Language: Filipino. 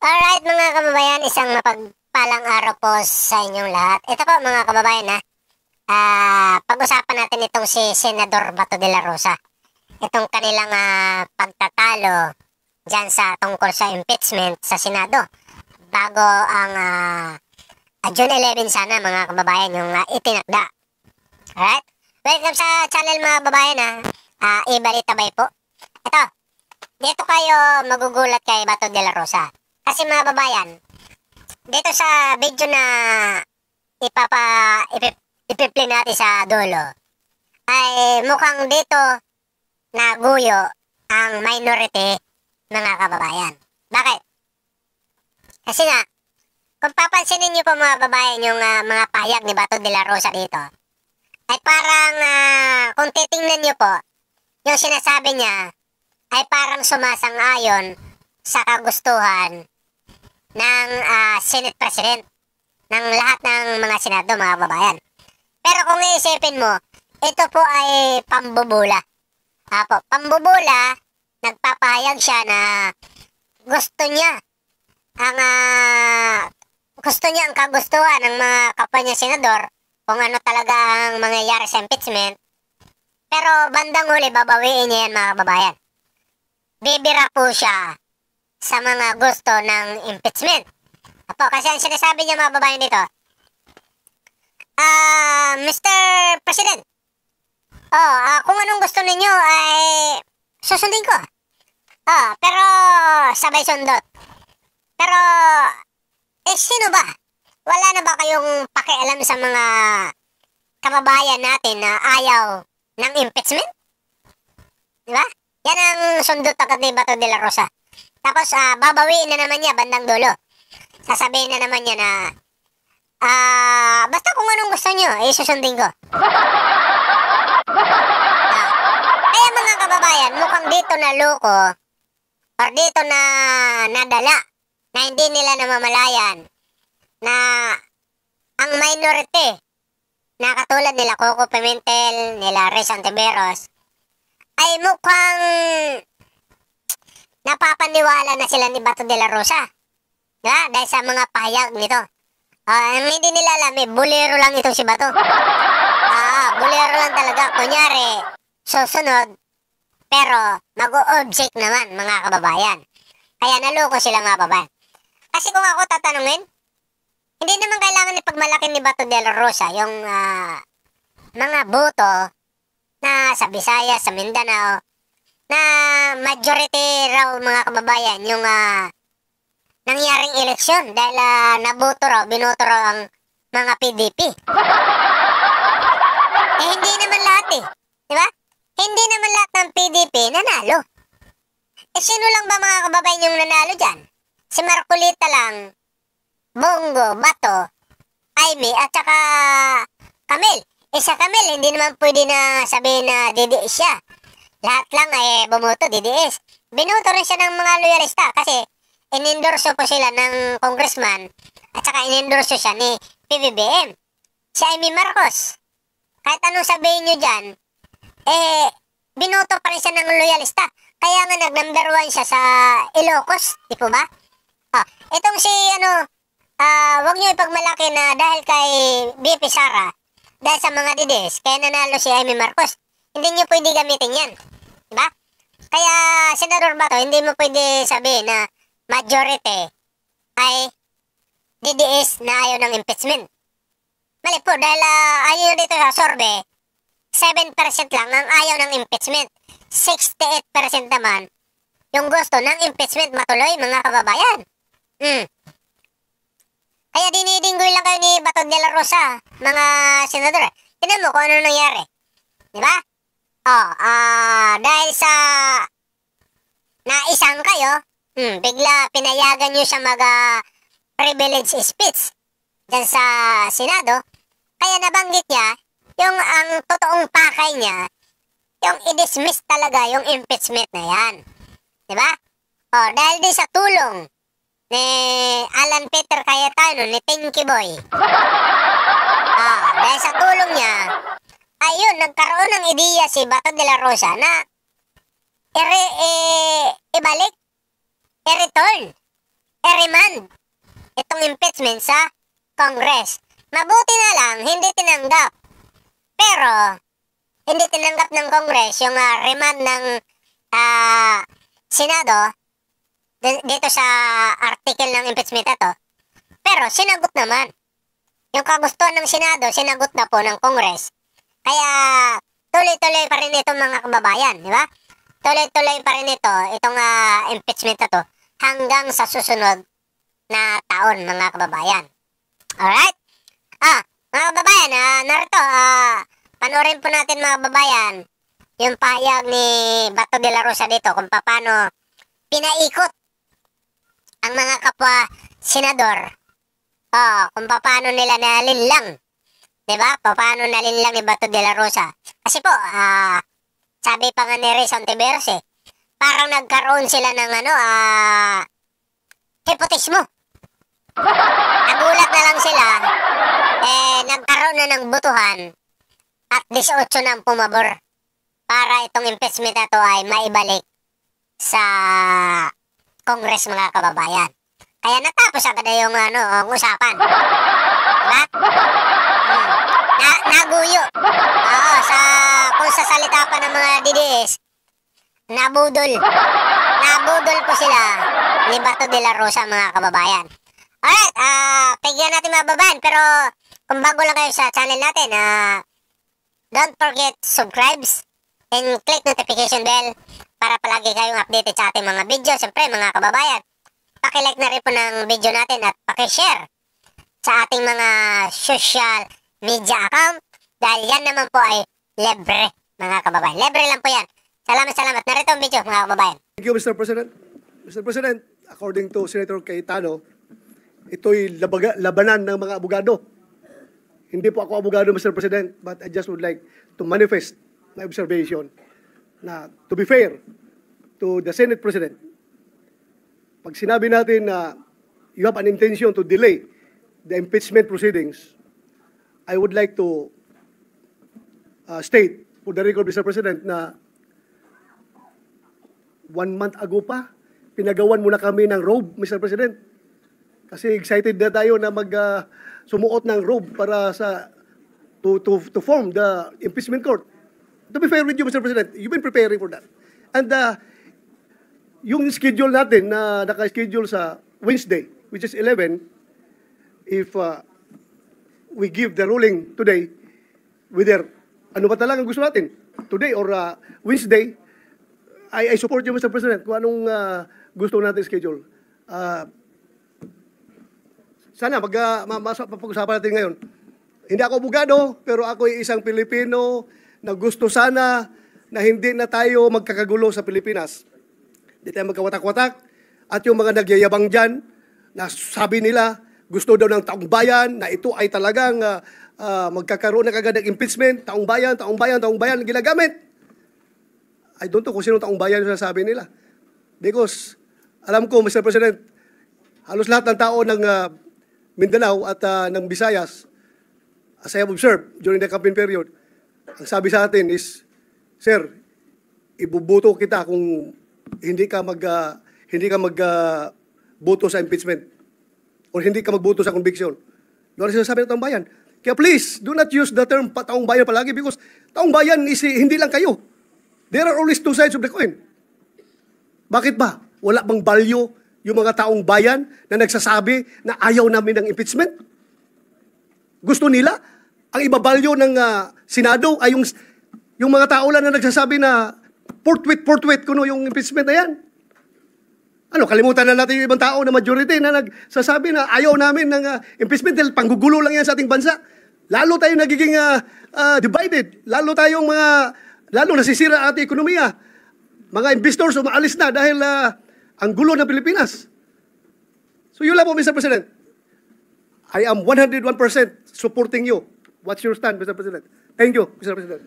Alright mga kababayan, isang mapagpalang araw po sa inyong lahat. Ito po mga kababayan pag-usapan natin itong si Senador Bato de la Rosa. Itong kanilang pagtatalo dyan sa tungkol sa impeachment sa Senado. Bago ang June 11 sana mga kababayan yung itinakda. Alright? Welcome sa channel mga kababayan Ibalitabay po. Ito, dito kayo magugulat kay Bato de la Rosa. Kasi mga babayan, dito sa video na ipiplay natin sa dulo, ay mukhang dito naguyo ang minority mga kababayan. Bakit? Kasi nga, kung papansinin niyo po mga babayan yung mga pahayag ni Bato de la Rosa dito, ay parang kung titingnan niyo po, yung sinasabi niya ay parang sumasang-ayon sa kagustuhan ng Senate President ng lahat ng mga Senado mga babayan. Pero kung iisipin mo, ito po ay pambubula. Pambubula, nagpapahayag siya na gusto niya ang kagustuhan ng mga kapwa niya senador kung ano talaga ang mangyayari sa impeachment. Pero bandang huli, babawiin niya yan mga kababayan. Bibira po siya sa mga gusto ng impeachment. Kasi ang sinasabi niya mga babayan dito, Mr. President, kung anong gusto ninyo ay susundin ko. Pero sabay sundot. Pero, sino ba? Wala na ba kayong pakialam sa mga kababayan natin na ayaw ng impeachment? Diba? Yan ang sundot agad ni Bato de la Rosa. Tapos, babawiin na naman niya bandang dulo. Sasabihin na naman niya na, basta kung anong gusto niyo, susundin ko. Kaya mga kababayan, mukhang dito na loko, or dito na nadala, na hindi nila namamalayan, na ang minority, na katulad nila Coco Pimentel, nila Rez Antiveros, ay mukhang napapaniwala na sila ni Bato de la Rosa. Diba? Dahil sa mga pahayag nito. Ang hindi nila alam, bulero lang itong si Bato. Bulero lang talaga. Kunyari, susunod, pero mag-o-object naman mga kababayan. Kaya naloko sila mga kababayan. Kasi kung ako tatanungin, hindi naman kailangan ipagmalaki ni Bato de la Rosa yung mga boto na sa Visayas, sa Mindanao, na majority raw mga kababayan yung nangyaring eleksyon dahil binoto raw ang mga PDP. Hindi naman lahat diba? Hindi naman lahat ng PDP nanalo. Sino lang ba mga kababayan yung nanalo dyan? Si Marcolita lang, Bongo, Bato, Aimee, at saka Camel. Sa Camel, hindi naman pwede na sabihin na DDS siya. Lahat lang ay bumoto DDS. Binoto rin siya ng mga loyalista kasi inendorso po sila ng congressman at saka inendorso siya ni PBBM. Si Amy Marcos. Kahit anong sabihin nyo dyan, binoto pa rin siya ng loyalista. Kaya nga nag-number 1 siya sa Ilocos. Di po ba? Itong si wag nyo ipagmalaki na dahil kay BP Sara, dahil sa mga DDS, kaya nanalo si Amy Marcos. Hindi nyo pwede gamitin yan. Diba? Kaya, Senador Bato, hindi mo pwede sabihin na majority ay DDS na ayaw ng impeachment. Mali po, dahil ayaw dito sa sorbe, 7% lang ang ayaw ng impeachment. 68% naman yung gusto ng impeachment matuloy, mga kababayan. Kaya dinidinggoy lang kayo ni Bato de la Rosa, mga senador. Tignan mo kung ano nangyari. Diba? Dahil sa naisang kayo, bigla pinayagan nyo siya mag-privilege speech dyan sa Senado. Kaya nabanggit niya yung ang totoong pakay niya, yung i-dismiss talaga yung impeachment na yan. Diba? Dahil din sa tulong ni Alan Peter Cayetano, ni Pinky Boy. Dahil sa tulong niya, ayun, nagkaroon ng ideya si Bato de la Rosa na ibalik, i-return i-remand itong impeachment sa Congress. Mabuti na lang, hindi tinanggap. Pero, hindi tinanggap ng Congress yung remand ng Senado dito sa article ng impeachment na to. Pero, sinagot naman. Yung kagustuhan ng Senado, sinagot na po ng Congress. Kaya, tuloy-tuloy pa rin itong mga kababayan, di ba? Tuloy-tuloy pa rin itong impeachment na to hanggang sa susunod na taon, mga kababayan. Alright? Mga kababayan, narito, panoorin po natin mga kababayan yung pahayag ni Bato de la Rosa dito kung paano pinaikot ang mga kapwa senador. Kung paano nila nalinlang. Diba? Paano nalinlang ni Bato de la Rosa. Kasi po, sabi pa nga ni Risa Ontiveros, parang nagkaroon sila ng nepotismo. Nagulat na lang sila, nagkaroon na ng butuhan at 18 na ang pumabor para itong impeachment na to ay maibalik sa Congress, mga kababayan. Kaya natapos agad na yung usapan. Diba? Naguyo. Kung sa salita pa ng mga DDS, nabudol. Nabudol po sila ni Bato de la Rosa, mga kababayan. Alright, pagyan natin mga kababayan. Pero kung bago lang kayo sa channel natin, don't forget subscribes and click notification bell para palagi kayong updated sa ating mga video. Siyempre mga kababayan, pakilike na rin po ng video natin at pakishare sa ating mga social media account dahil yan naman po ay libre, mga kababayan. Libre lang po yan. Salamat. Narito ang video, mga kababayan. Thank you, Mr. President. Mr. President, according to Senator Cayetano, ito'y labanan ng mga abogado. Hindi po ako abogado, Mr. President, but I just would like to manifest my observation na, to be fair to the Senate President, pag sinabi natin na you have an intention to delay the impeachment proceedings, I would like to state for the record, Mr. President, na 1 month ago pa, pinagawan muna kami ng robe, Mr. President. Kasi excited na tayo na sumuot ng robe para to form the impeachment court. To be fair with you, Mr. President, you've been preparing for that. And yung schedule natin na naka-schedule sa Wednesday, which is 11, if we give the ruling today, whether ano ba talagang gusto natin, today or Wednesday, I support you, Mr. President, kung anong gusto natin schedule. Sana mapag-usapan natin ngayon. Hindi ako abogado, pero ako ay isang Pilipino na gusto sana na hindi na tayo magkakagulo sa Pilipinas. Hindi tayo magkawatak-watak. At yung mga nagyayabang dyan, na sabi nila, gusto daw ng taong bayan, na ito ay talagang magkakaroon na kagad ng impeachment, taong bayan, ginagamit. I don't know kung sino taong bayan yung sasabi nila. Because, alam ko, Mr. President, halos lahat ng tao ng Mindanao at ng Visayas, as I have observed during the campaign period, ang sabi sa atin is, Sir, ibubuto kita kung hindi ka magboto sa impeachment or hindi ka magboto sa conviction. Yun ang sinasabi ng taong bayan. Kaya please, do not use the term taong bayan palagi because taong bayan is hindi lang kayo. There are always two sides of the coin. Bakit ba? Wala bang value yung mga taong bayan na nagsasabi na ayaw namin ng impeachment? Gusto nila? Ang ibabalyo ng Senado ay yung mga tao lang na nagsasabi na forthwith kuno yung impeachment na yan. Ano, kalimutan na natin yung ibang tao na majority na nagsasabi na ayaw namin ng impeachment dahil panggugulo lang yan sa ating bansa. Lalo tayo nagiging divided. Lalo nasisira ang ating ekonomiya. Mga investors umaalis na dahil ang gulo ng Pilipinas. So yun lang po, Mr. President. I am 101% supporting you. What's your stand, Mr. President? Thank you, Mr. President.